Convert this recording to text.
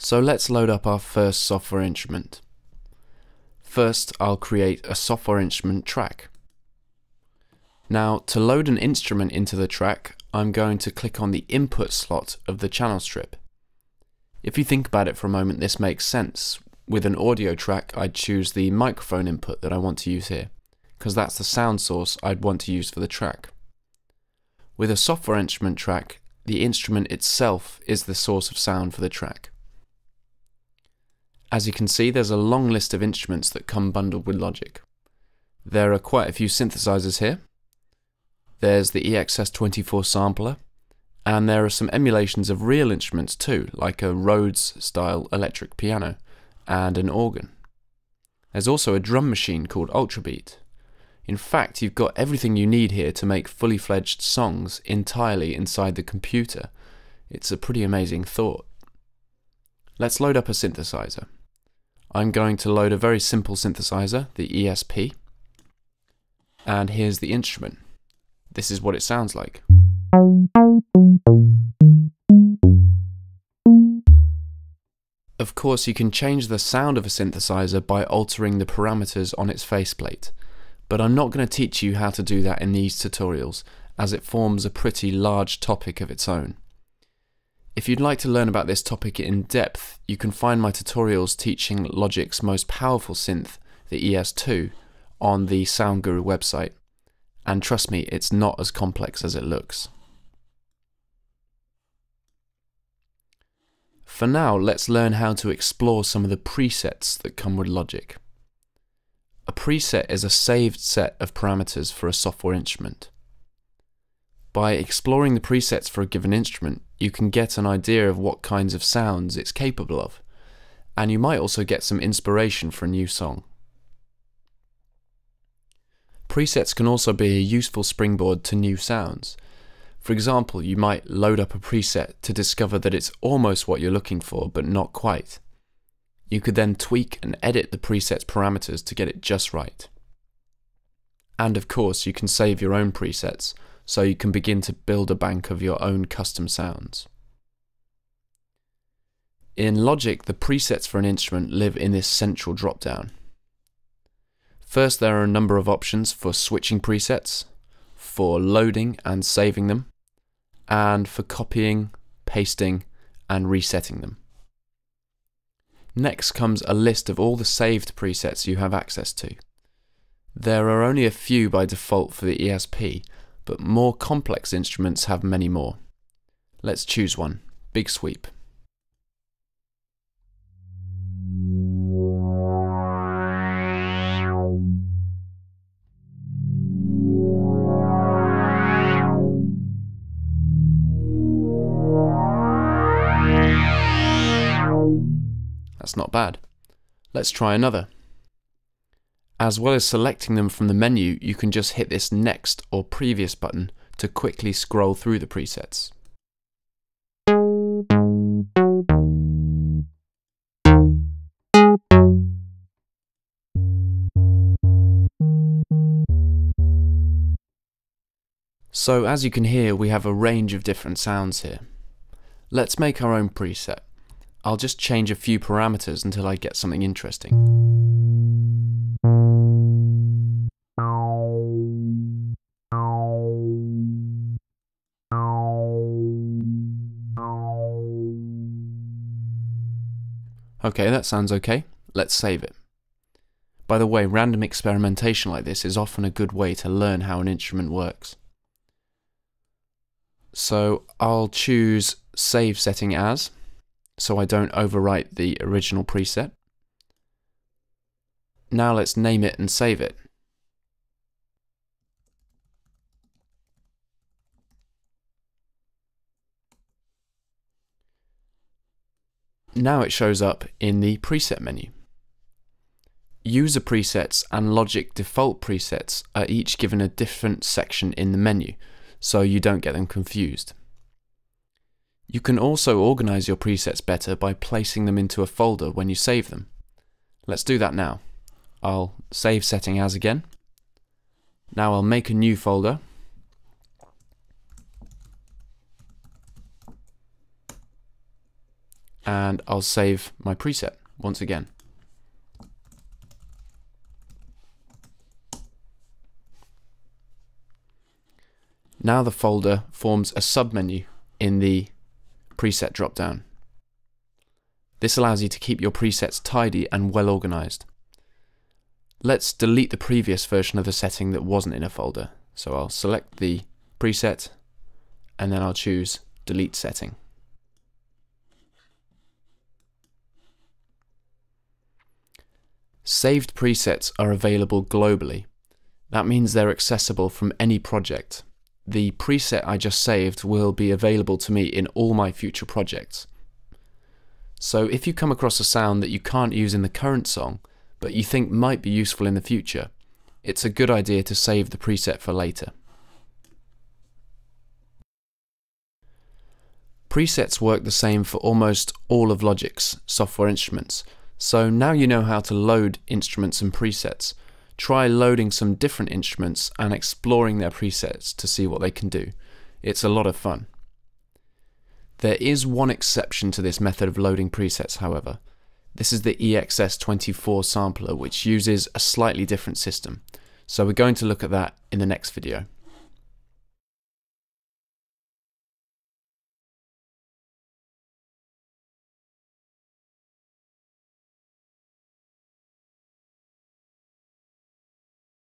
So let's load up our first software instrument. First, I'll create a software instrument track. Now, to load an instrument into the track, I'm going to click on the input slot of the channel strip. If you think about it for a moment, this makes sense. With an audio track, I'd choose the microphone input that I want to use here, because that's the sound source I'd want to use for the track. With a software instrument track, the instrument itself is the source of sound for the track. As you can see, there's a long list of instruments that come bundled with Logic. There are quite a few synthesizers here. There's the EXS-24 sampler, and there are some emulations of real instruments too, like a Rhodes-style electric piano and an organ. There's also a drum machine called Ultrabeat. In fact, you've got everything you need here to make fully fledged songs entirely inside the computer. It's a pretty amazing thought. Let's load up a synthesizer. I'm going to load a very simple synthesizer, the ESP, and here's the instrument. This is what it sounds like. Of course, you can change the sound of a synthesizer by altering the parameters on its faceplate, but I'm not going to teach you how to do that in these tutorials, as it forms a pretty large topic of its own. If you'd like to learn about this topic in depth, you can find my tutorials teaching Logic's most powerful synth, the ES2, on the Sound Guru website. And trust me, it's not as complex as it looks. For now, let's learn how to explore some of the presets that come with Logic. A preset is a saved set of parameters for a software instrument. By exploring the presets for a given instrument, you can get an idea of what kinds of sounds it's capable of, and you might also get some inspiration for a new song. Presets can also be a useful springboard to new sounds. For example, you might load up a preset to discover that it's almost what you're looking for, but not quite. You could then tweak and edit the preset's parameters to get it just right. And of course, you can save your own presets, so you can begin to build a bank of your own custom sounds. In Logic, the presets for an instrument live in this central drop-down. First, there are a number of options for switching presets, for loading and saving them, and for copying, pasting, and resetting them. Next comes a list of all the saved presets you have access to. There are only a few by default for the ESP, but more complex instruments have many more. Let's choose one, Big Sweep. That's not bad. Let's try another. As well as selecting them from the menu, you can just hit this Next or Previous button to quickly scroll through the presets. So as you can hear, we have a range of different sounds here. Let's make our own preset. I'll just change a few parameters until I get something interesting. Okay, that sounds okay. Let's save it. By the way, random experimentation like this is often a good way to learn how an instrument works. So I'll choose Save Setting As, so I don't overwrite the original preset. Now let's name it and save it. Now it shows up in the preset menu. User presets and Logic default presets are each given a different section in the menu, so you don't get them confused. You can also organize your presets better by placing them into a folder when you save them. Let's do that now. I'll save Setting As again. Now I'll make a new folder. and I'll save my preset once again. Now the folder forms a submenu in the preset dropdown. This allows you to keep your presets tidy and well organized. Let's delete the previous version of the setting that wasn't in a folder. So I'll select the preset and then I'll choose delete setting. Saved presets are available globally. That means they're accessible from any project. The preset I just saved will be available to me in all my future projects. So if you come across a sound that you can't use in the current song, but you think might be useful in the future, it's a good idea to save the preset for later. Presets work the same for almost all of Logic's software instruments, so now you know how to load instruments and presets. Try loading some different instruments and exploring their presets to see what they can do. It's a lot of fun. There is one exception to this method of loading presets, however. This is the EXS24 sampler, which uses a slightly different system. So we're going to look at that in the next video.